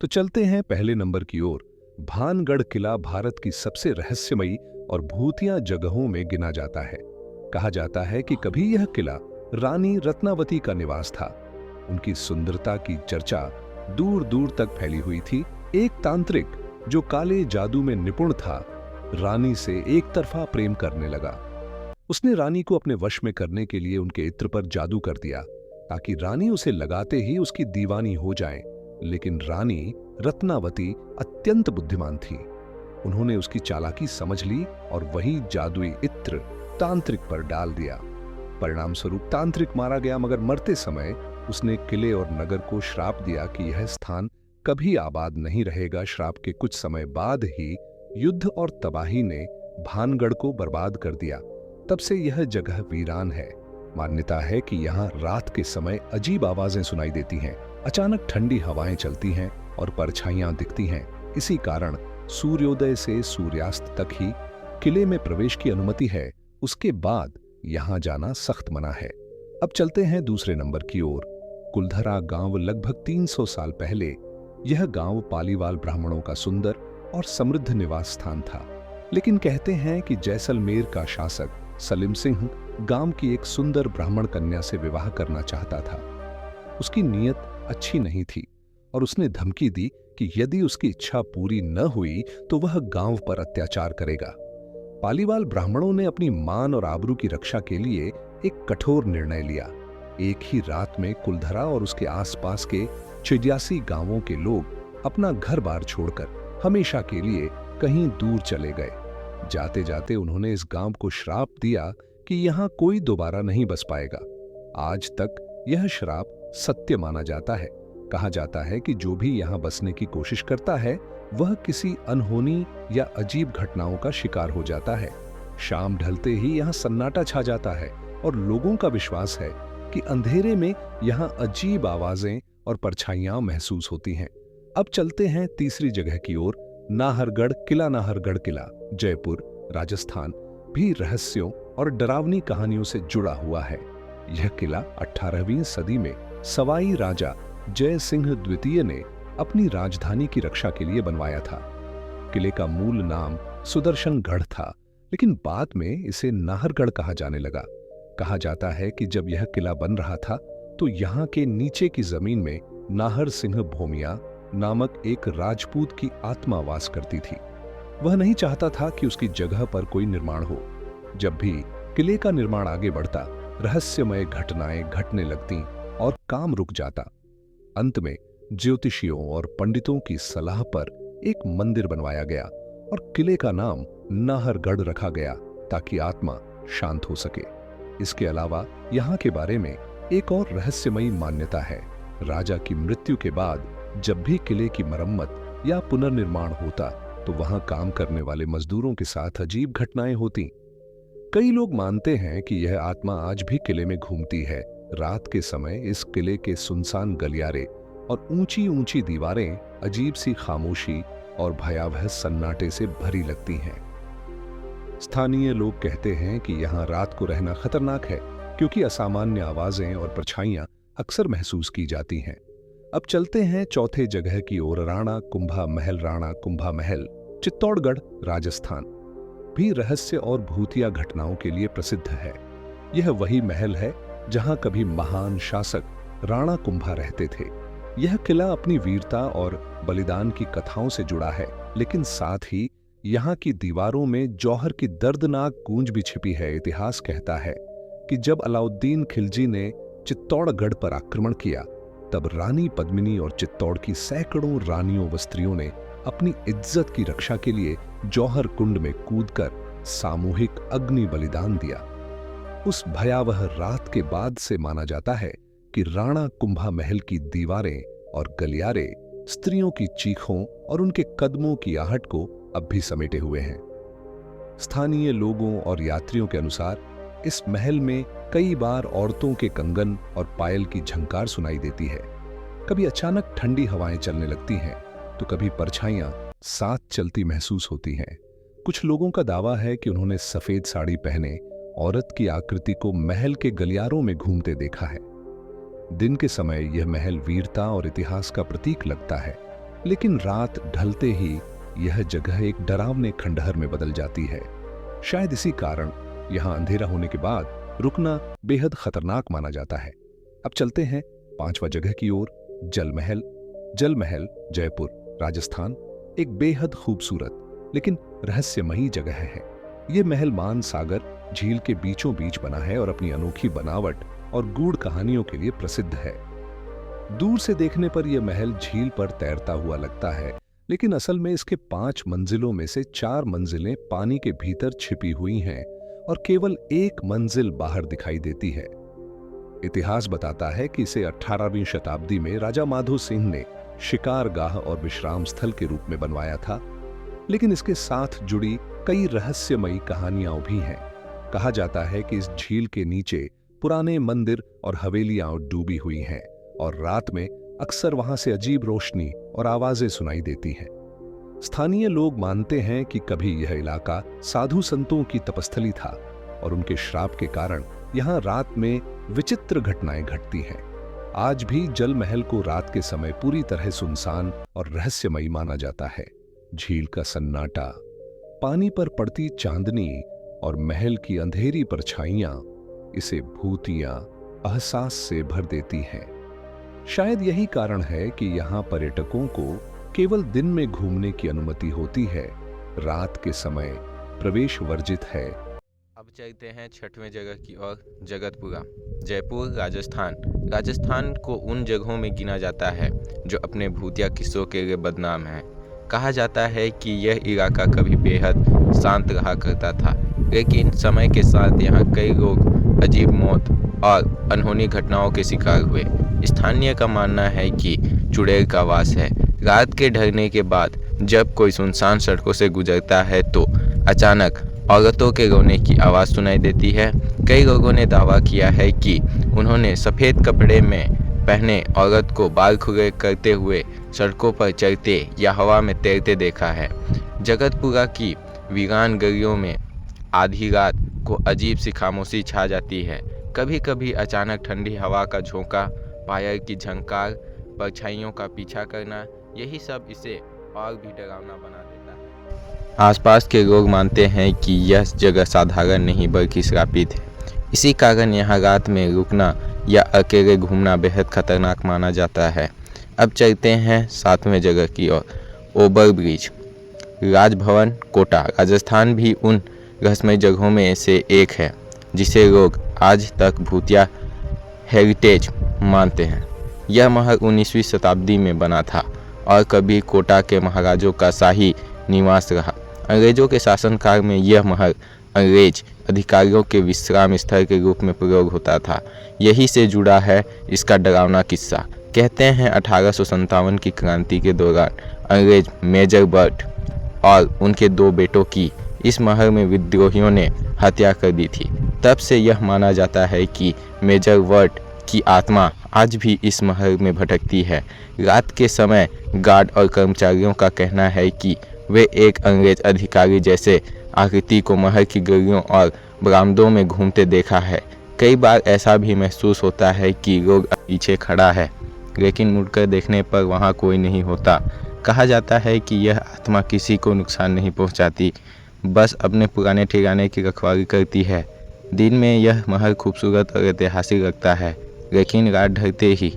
तो चलते हैं पहले नंबर की ओर। भानगढ़ किला भारत की सबसे रहस्यमयी और भूतिया जगहों में गिना जाता है। कहा जाता है कि कभी यह किला रानी रत्नावती का निवास था। उनकी सुंदरता की चर्चा दूर दूर तक फैली हुई थी। एक तांत्रिक जो काले जादू में निपुण था, रानी से एक तरफा प्रेम करने लगा। उसने रानी को अपने वश में करने के लिए उनके इत्र पर जादू कर दिया ताकि रानी उसे लगाते ही उसकी दीवानी हो जाए। लेकिन रानी रत्नावती अत्यंत बुद्धिमान थी। उन्होंने उसकी चालाकी समझ ली और वही जादुई इत्र तांत्रिक पर डाल दिया। परिणाम स्वरूप तांत्रिक मारा गया, मगर मरते समय उसने किले और नगर को श्राप दिया कि यह स्थान कभी आबाद नहीं रहेगा। श्राप के कुछ समय बाद ही युद्ध और तबाही ने भानगढ़ को बर्बाद कर दिया। तब से यह जगह वीरान है। मान्यता है कि यहाँ रात के समय अजीब आवाजें सुनाई देती हैं, अचानक ठंडी हवाएं चलती हैं और परछाइयां दिखती हैं। इसी कारण सूर्योदय से सूर्यास्त तक ही किले में प्रवेश की अनुमति है। उसके बाद यहाँ जाना सख्त मना है। अब चलते हैं दूसरे नंबर की ओर। कुलधरा गांव लगभग 300 साल पहले यह गांव पालीवाल ब्राह्मणों का सुंदर और समृद्ध निवास स्थान था। लेकिन कहते हैं कि जैसलमेर का शासक सलीम सिंह गांव की एक सुंदर ब्राह्मण कन्या से विवाह करना चाहता था। उसकी नीयत अच्छी नहीं थी और उसने धमकी दी कि यदि उसकी इच्छा पूरी न हुई तो वह गांव पर अत्याचार करेगा। पालीवाल ब्राह्मणों ने अपनी मान और आबरू की रक्षा के लिए एक कठोर निर्णय लिया। एक ही रात में कुलधरा और उसके आसपास के 86 गांवों के लोग अपना घर बार छोड़कर हमेशा के लिए कहीं दूर चले गए। जाते जाते उन्होंने इस गांव को श्राप दिया कि यहां कोई दोबारा नहीं बस पाएगा। आज तक यह श्राप सत्य माना जाता है। कहा जाता है कि जो भी यहां बसने की कोशिश करता है वह किसी अनहोनी या अजीब घटनाओं का शिकार हो जाता है। शाम ढलते ही यहां सन्नाटा छा जाता है और लोगों का विश्वास है कि अंधेरे में यहां अजीब आवाजें और परछाइयां महसूस होती हैं। अब चलते हैं तीसरी जगह की ओर। नाहरगढ़ किला। नाहरगढ़ किला जयपुर, राजस्थान भी रहस्यों और डरावनी कहानियों से जुड़ा हुआ है। यह किला 18वीं सदी में सवाई राजा जय सिंह द्वितीय ने अपनी राजधानी की रक्षा के लिए बनवाया था। किले का मूल नाम सुदर्शनगढ़ था, लेकिन बाद में इसे नाहरगढ़ कहा जाने लगा। कहा जाता है कि जब यह किला बन रहा था तो यहाँ के नीचे की जमीन में नाहर सिंह भोमिया नामक एक राजपूत की आत्मा वास करती थी। वह नहीं चाहता था कि उसकी जगह पर कोई निर्माण हो। जब भी किले का निर्माण आगे बढ़ता, रहस्यमय घटनाएं घटने लगती और काम रुक जाता। अंत में ज्योतिषियों और पंडितों की सलाह पर एक मंदिर बनवाया गया और किले का नाम नाहरगढ़ रखा गया ताकि आत्मा शांत हो सके। इसके अलावा यहाँ के बारे में एक और रहस्यमयी मान्यता है। राजा की मृत्यु के बाद जब भी किले की मरम्मत या पुनर्निर्माण होता तो वहां काम करने वाले मजदूरों के साथ अजीब घटनाएं होती। कई लोग मानते हैं कि यह आत्मा आज भी किले में घूमती है। रात के समय इस किले के सुनसान गलियारे और ऊंची ऊंची दीवारें अजीब सी खामोशी और भयावह सन्नाटे से भरी लगती हैं। स्थानीय लोग कहते हैं कि यहाँ रात को रहना खतरनाक है क्योंकि असामान्य आवाजें और परछाइयां अक्सर महसूस की जाती हैं। अब चलते हैं चौथे जगह की ओर। राणा कुंभा महल। राणा कुंभा महल चित्तौड़गढ़, राजस्थान भी रहस्य और भूतिया घटनाओं के लिए प्रसिद्ध है। यह वही महल है जहां कभी महान शासक राणा कुंभा रहते थे। यह किला अपनी वीरता और बलिदान की कथाओं से जुड़ा है, लेकिन साथ ही यहाँ की दीवारों में जौहर की दर्दनाक गूंज भी छिपी है। इतिहास कहता है कि जब अलाउद्दीन खिलजी ने चित्तौड़गढ़ पर आक्रमण किया तब रानी पद्मिनी और चित्तौड़ की सैकड़ों रानियों व स्त्रियों ने अपनी इज्जत की रक्षा के लिए जौहर कुंड में कूदकर सामूहिक अग्नि बलिदान दिया। उस भयावह रात के बाद से माना जाता है कि राणा कुंभा महल की दीवारें और गलियारे स्त्रियों की चीखों और उनके कदमों की आहट को अब भी समेटे हुए हैं। स्थानीय लोगों और यात्रियों के अनुसार इस महल में कई बार औरतों के कंगन और पायल की झंकार सुनाई देती है। कभी अचानक ठंडी हवाएं चलने लगती हैं तो कभी परछाइयां साथ चलती महसूस होती हैं। कुछ लोगों का दावा है कि उन्होंने सफेद साड़ी पहने औरत की आकृति को महल के गलियारों में घूमते देखा है। दिन के समय यह महल वीरता और इतिहास का प्रतीक लगता है, लेकिन रात ढलते ही यह जगह एक डरावने खंडहर में बदल जाती है। शायद इसी कारण यहां अंधेरा होने के बाद रुकना बेहद खतरनाक माना जाता है। अब चलते हैं 5वां जगह की ओर, जल महल। जल महल जयपुर, राजस्थान एक बेहद खूबसूरत लेकिन रहस्यमयी जगह है। यह महल मान सागर झील के बीचों बीच बना है और अपनी अनोखी बनावट और गूढ़ कहानियों के लिए प्रसिद्ध है। दूर से देखने पर यह महल झील पर तैरता हुआ लगता है, लेकिन असल में इसके 5 मंजिलों में से 4 मंजिलें पानी के भीतर छिपी हुई हैं और केवल एक मंजिल बाहर दिखाई देती है। इतिहास बताता है कि इसे 18वीं शताब्दी में राजा माधो सिंह ने शिकारगाह और विश्राम स्थल के रूप में बनवाया था, लेकिन इसके साथ जुड़ी कई रहस्यमयी कहानियां भी हैं। कहा जाता है कि इस झील के नीचे पुराने मंदिर और हवेलियां डूबी हुई हैं और रात में अक्सर वहां से अजीब रोशनी और आवाजें सुनाई देती हैं। स्थानीय लोग मानते हैं कि कभी यह इलाका साधु संतों की तपस्थली था और उनके श्राप के कारण यहां रात में विचित्र घटनाएं घटती हैं। आज भी जल महल को रात के समय पूरी तरह सुनसान और रहस्यमयी माना जाता है। झील का सन्नाटा, पानी पर पड़ती चांदनी और महल की अंधेरी परछाइयां इसे भूतिया एहसास से भर देती हैं। शायद यही कारण है कि यहाँ पर्यटकों को केवल दिन में घूमने की अनुमति होती है, रात के समय प्रवेश वर्जित है। अब चलते हैं 6वें जगह की ओर, जगतपुरा जयपुर, राजस्थान। राजस्थान को उन जगहों में गिना जाता है जो अपने भूतिया किस्सों के लिए बदनाम है। कहा जाता है कि यह इलाका कभी बेहद शांत रहा करता था, लेकिन समय के साथ यहाँ कई लोग अजीब मौत और अनहोनी घटनाओं के शिकार हुए। स्थानीय का मानना है कि चुड़ैल का वास है। रात के ढलने के बाद जब कोई सुनसान सड़कों से गुजरता है तो अचानक औरतों के रोने की आवाज़ सुनाई देती है। कई लोगों ने दावा किया है कि उन्होंने सफ़ेद कपड़े में पहने औरत को बाल खुले करते हुए सड़कों पर चलते या हवा में तैरते देखा है। जगतपुरा की वीरान गलियों में आधी रात को अजीब सी खामोशी छा जाती है। कभी कभी अचानक ठंडी हवा का झोंका, पायल की झंकार, परछाइयों का पीछा करना, यही सब इसे और भी डरावना बना देता है। आसपास के लोग मानते हैं कि यह जगह साधारण नहीं बल्कि श्रापित है। इसी कारण यहाँ रात में रुकना या अकेले घूमना बेहद खतरनाक माना जाता है। अब चलते हैं 7वें जगह की ओर, ओबर ब्रिज। राजभवन कोटा, राजस्थान भी उन रहस्यमय जगहों में से एक है जिसे लोग आज तक भूतिया हेरिटेज मानते हैं। यह महल 19वीं शताब्दी में बना था और कभी कोटा के महाराजों का शाही निवास रहा। अंग्रेजों के शासनकाल में यह महल अंग्रेज अधिकारियों के विश्राम स्थल के रूप में प्रयोग होता था। यही से जुड़ा है इसका डरावना किस्सा। कहते हैं 1857 की क्रांति के दौरान अंग्रेज मेजर बर्ट और उनके 2 बेटों की इस महल में विद्रोहियों ने हत्या कर दी थी। तब से यह माना जाता है कि मेजर बर्ट की आत्मा आज भी इस महल में भटकती है। रात के समय गार्ड और कर्मचारियों का कहना है कि वे एक अंग्रेज अधिकारी जैसे आकृति को महल की गलियों और बरामदों में घूमते देखा है। कई बार ऐसा भी महसूस होता है कि लोग पीछे खड़ा है, लेकिन मुड़कर देखने पर वहाँ कोई नहीं होता। कहा जाता है कि यह आत्मा किसी को नुकसान नहीं पहुँचाती, बस अपने पुराने ठिकाने की रखवाली करती है। दिन में यह महल खूबसूरत और ऐतिहासिक लगता है, लेकिन रात ढलते ही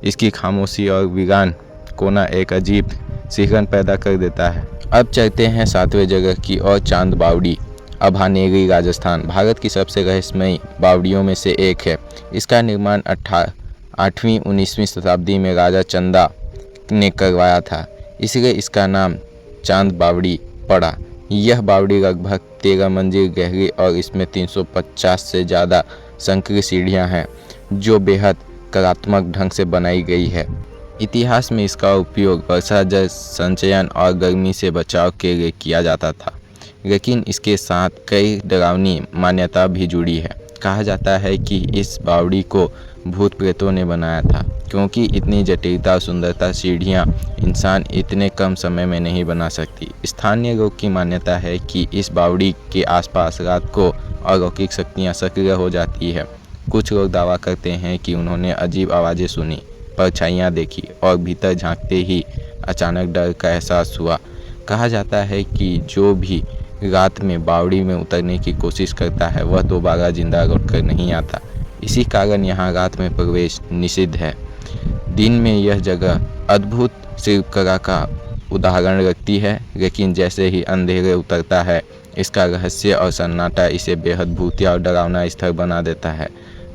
इसकी खामोशी और वीरान कोना एक अजीब सिहरन पैदा कर देता है। अब चलते हैं 7वें जगह की ओर, चांद बावड़ी, अभानेरी, राजस्थान। भारत की सबसे रहस्यमयी बावड़ियों में से एक है। इसका निर्माण 8वीं-19वीं शताब्दी में राजा चंदा ने करवाया था, इसलिए इसका नाम चांद बावड़ी पड़ा। यह बावड़ी लगभग 13 मंजिल गहरी और इसमें 350 से ज़्यादा संकरी सीढ़ियाँ हैं जो बेहद कलात्मक ढंग से बनाई गई है। इतिहास में इसका उपयोग वर्षा जल संचयन और गर्मी से बचाव के लिए किया जाता था, लेकिन इसके साथ कई डरावनी मान्यता भी जुड़ी है। कहा जाता है कि इस बावड़ी को भूत प्रेतों ने बनाया था, क्योंकि इतनी जटिलता और सुंदरता सीढ़ियाँ इंसान इतने कम समय में नहीं बना सकती। स्थानीय लोग की मान्यता है कि इस बावड़ी के आसपास रात को अलौकिक शक्तियाँ सक्रिय हो जाती है। कुछ लोग दावा करते हैं कि उन्होंने अजीब आवाज़ें सुनी, परछाइयाँ देखी और भीतर झांकते ही अचानक डर का एहसास हुआ। कहा जाता है कि जो भी रात में बावड़ी में उतरने की कोशिश करता है वह दोबारा जिंदा लौटकर नहीं आता। इसी कारण यहाँ रात में प्रवेश निषिद्ध है। दिन में यह जगह अद्भुत शिल्पकला का उदाहरण रखती है, लेकिन जैसे ही अंधेरे उतरता है इसका रहस्य और सन्नाटा इसे बेहद भूतिया और डरावना स्थल बना देता है।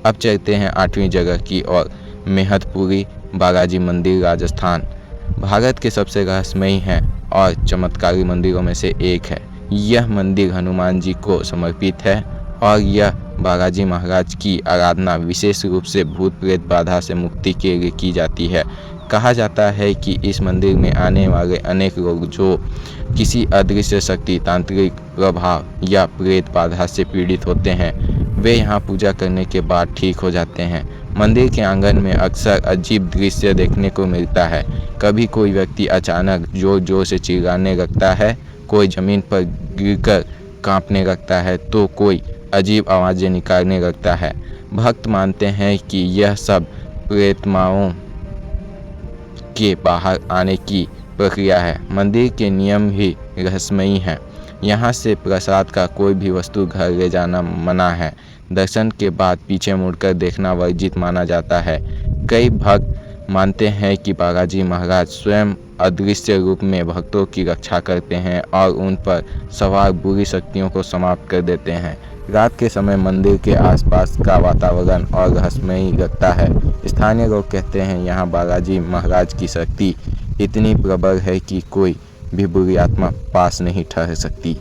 अब चलते हैं 8वीं जगह की ओर, मेहतपुरी बालाजी मंदिर, राजस्थान। भारत के सबसे रहस्यमयी हैं और चमत्कारी मंदिरों में से एक है। यह मंदिर हनुमान जी को समर्पित है और यह बालाजी महाराज की आराधना विशेष रूप से भूत प्रेत बाधा से मुक्ति के लिए की जाती है। कहा जाता है कि इस मंदिर में आने वाले अनेक लोग जो किसी अदृश्य शक्ति, तांत्रिक प्रभाव या प्रेत बाधा से पीड़ित होते हैं वे यहाँ पूजा करने के बाद ठीक हो जाते हैं। मंदिर के आंगन में अक्सर अजीब दृश्य देखने को मिलता है। कभी कोई व्यक्ति अचानक जोर जोर से चिल्लाने लगता है, कोई जमीन पर गिरकर कांपने लगता है तो कोई अजीब आवाज़ें निकालने लगता है। भक्त मानते हैं कि यह सब प्रेतमाओं के बाहर आने की प्रक्रिया है। मंदिर के नियम भी रहस्यमयी हैं। यहाँ से प्रसाद का कोई भी वस्तु घर ले जाना मना है। दर्शन के बाद पीछे मुड़कर देखना वर्जित माना जाता है। कई भक्त मानते हैं कि बालाजी महाराज स्वयं अदृश्य रूप में भक्तों की रक्षा करते हैं और उन पर सवार बुरी शक्तियों को समाप्त कर देते हैं। रात के समय मंदिर के आसपास का वातावरण और रहस्यमयी लगता है। स्थानीय लोग कहते हैं यहाँ बालाजी महाराज की शक्ति इतनी प्रबल है कि कोई भी बुरी आत्मा पास नहीं ठहर सकती।